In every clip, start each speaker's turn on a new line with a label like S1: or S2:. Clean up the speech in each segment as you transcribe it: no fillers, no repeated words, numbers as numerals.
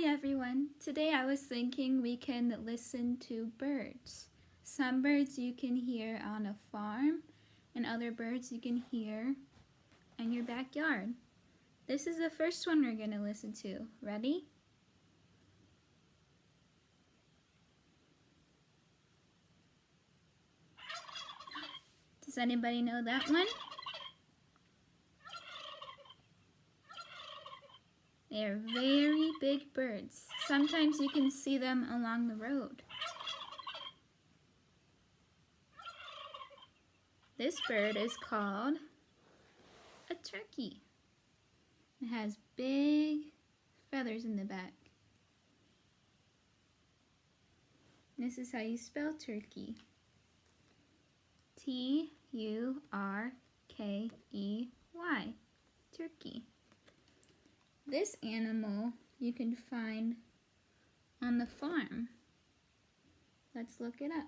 S1: everyone. Today I was thinking we can listen to birds. Some birds you can hear on a farm, and other birds you can hear in your backyard. This is the first one we're going to listen to. Ready? Does anybody know that one? They're very big birds. Sometimes you can see them along the road. This bird is called a turkey. It has big feathers in the back. This is how you spell turkey. T-U-R-K-E-Y, turkey. This animal you can find on the farm. Let's look it up.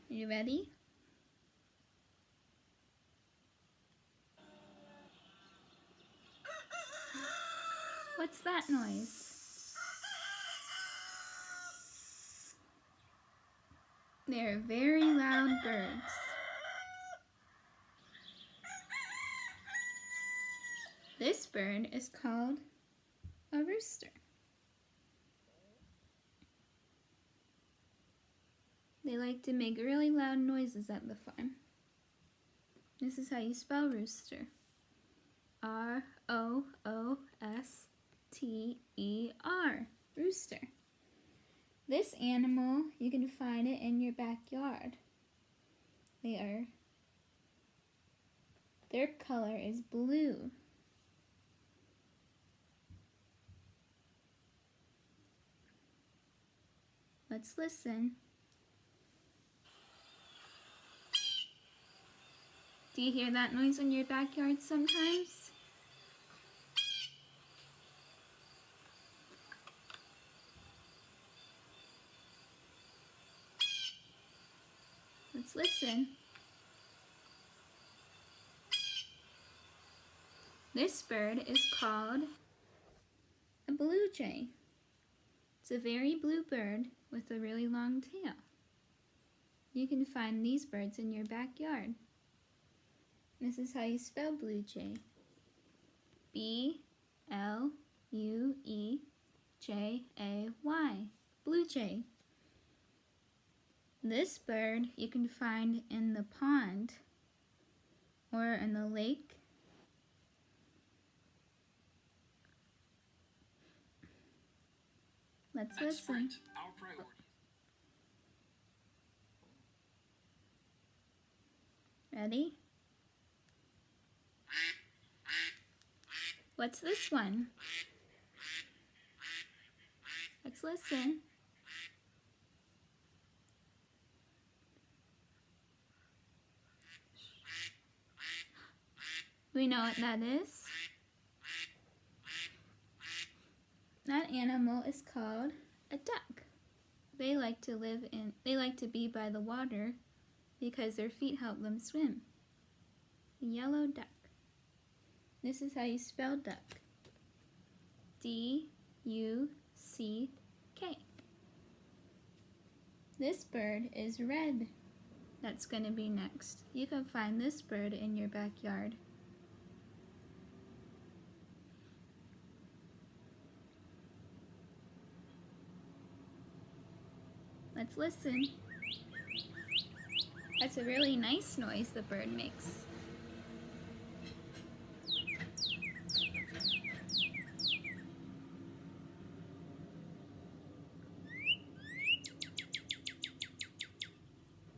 S1: Are you ready? What's that noise? They're very loud birds. This bird is called a rooster. They like to make really loud noises at the farm. This is how you spell rooster. R-O-O-S-T-E-R, rooster. This animal, you can find it in your backyard. Their color is blue. Let's listen. Do you hear that noise in your backyard sometimes? Let's listen. This bird is called a blue jay. It's a very blue bird with a really long tail. You can find these birds in your backyard. This is how you spell blue jay. B-L-U-E-J-A-Y, blue jay. This bird you can find in the pond or in the lake. Let's listen. Ready? What's this one? Let's listen. We know what that is. That animal is called a duck. They like to be by the water because their feet help them swim. The yellow duck. This is how you spell duck. D-U-C-K. This bird is red. That's going to be next. You can find this bird in your backyard. Let's listen. That's a really nice noise the bird makes.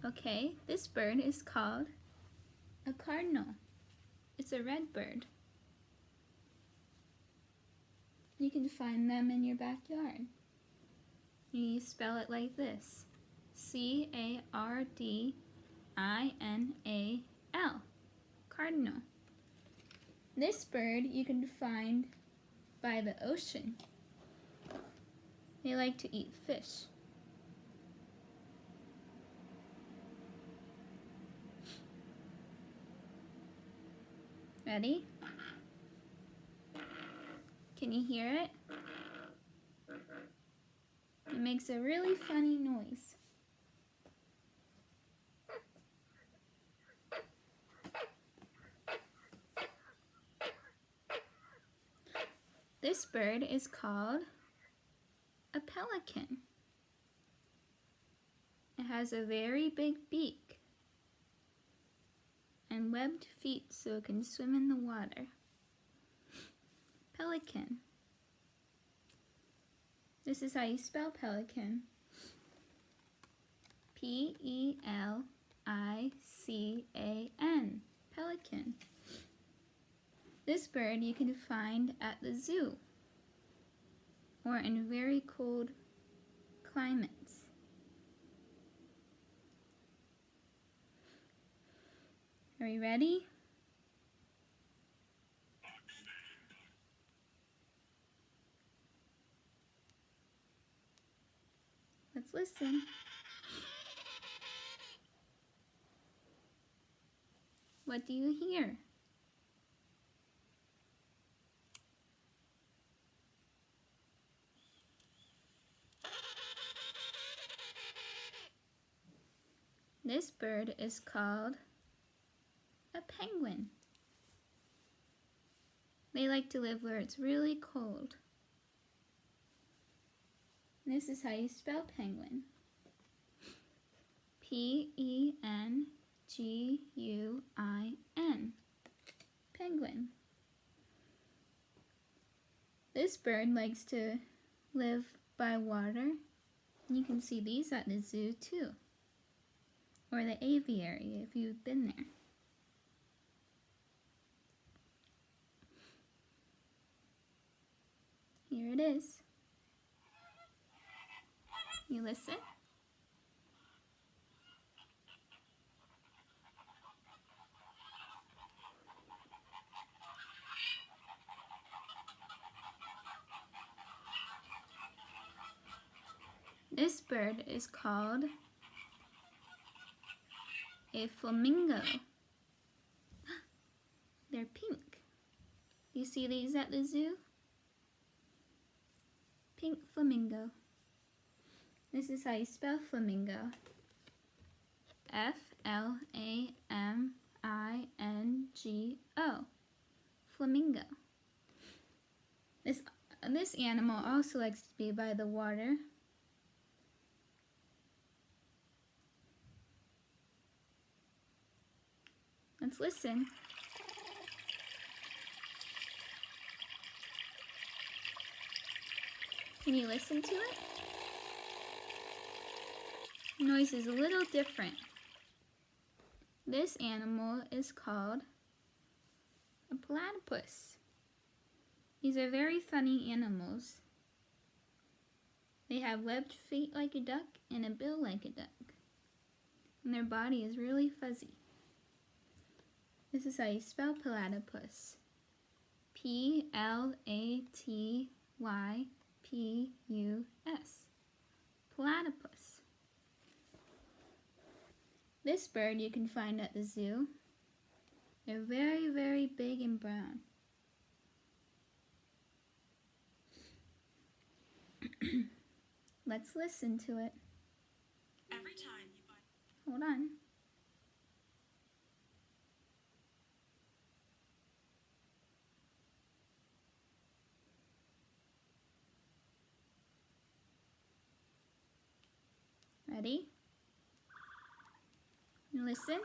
S1: Okay, this bird is called a cardinal. It's a red bird. You can find them in your backyard. You spell it like this. C-A-R-D-I-N-A-L. Cardinal. This bird you can find by the ocean. They like to eat fish. Ready? Can you hear it? It makes a really funny noise. This bird is called a pelican. It has a very big beak and webbed feet so it can swim in the water. Pelican. This is how you spell pelican. P-E-L-I-C-A-N. Pelican. This bird you can find at the zoo or in very cold climates. Are you ready? Let's listen. What do you hear? This bird is called a penguin. They like to live where it's really cold. This is how you spell penguin. P-E-N-G-U-I-N. Penguin. This bird likes to live by water. You can see these at the zoo too, or the aviary if you've been there. Here it is. You listen? This bird is called a flamingo. They're pink. You see these at the zoo? Pink flamingo. This is how you spell flamingo. F-L-A-M-I-N-G-O. Flamingo. This animal also likes to be by the water. Let's listen. Can you listen to it? The noise is a little different. This animal is called a platypus. These are very funny animals. They have webbed feet like a duck and a bill like a duck. And their body is really fuzzy. This is how you spell platypus. P-L-A-T-Y-P-U-S. Platypus. This bird you can find at the zoo. They're very, very big and brown. Let's listen to it.
S2: Every time you buy.
S1: Hold on. Ready? Listen.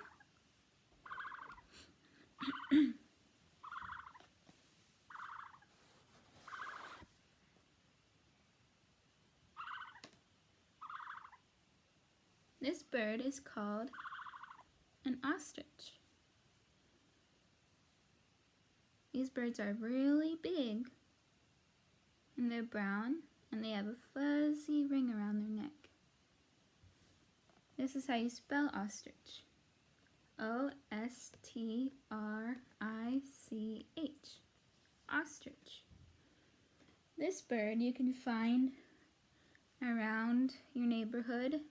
S1: This bird is called an ostrich. These birds are really big, and they're brown, and they have a fuzzy ring around their neck. This is how you spell ostrich. O-S-T-R-I-C-H. Ostrich. This bird you can find around your neighborhood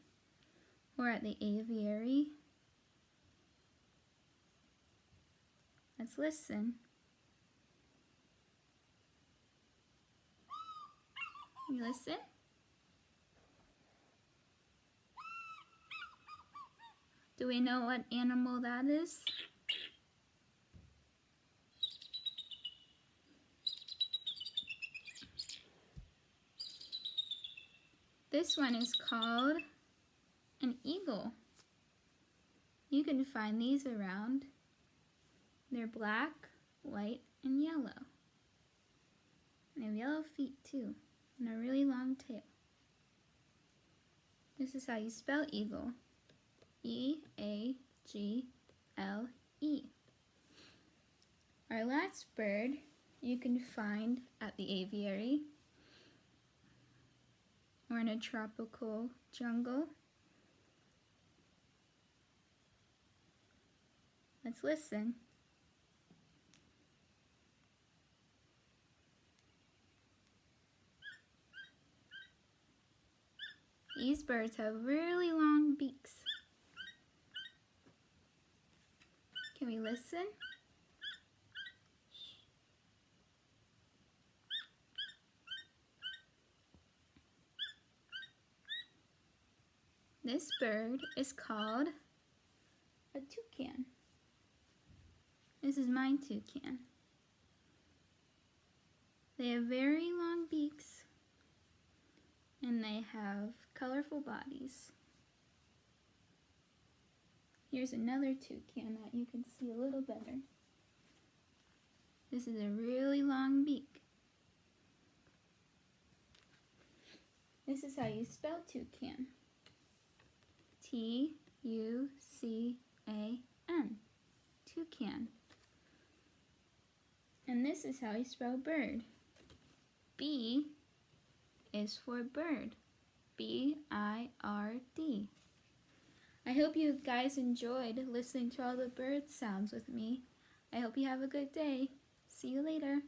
S1: or at the aviary. Let's listen. You listen? Do we know what animal that is? This one is called an eagle. You can find these around. They're black, white, and yellow. And they have yellow feet too, and a really long tail. This is how you spell eagle. E-A-G-L-E. Our last bird you can find at the aviary or in a tropical jungle. Let's listen. These birds have really long beaks. Can we listen? This bird is called a toucan. This is my toucan. They have very long beaks and they have colorful bodies. Here's another toucan that you can see a little better. This is a really long beak. This is how you spell toucan. T-U-C-A-N. Toucan. And this is how you spell bird. B is for bird. B-I-R-D. I hope you guys enjoyed listening to all the bird sounds with me. I hope you have a good day. See you later.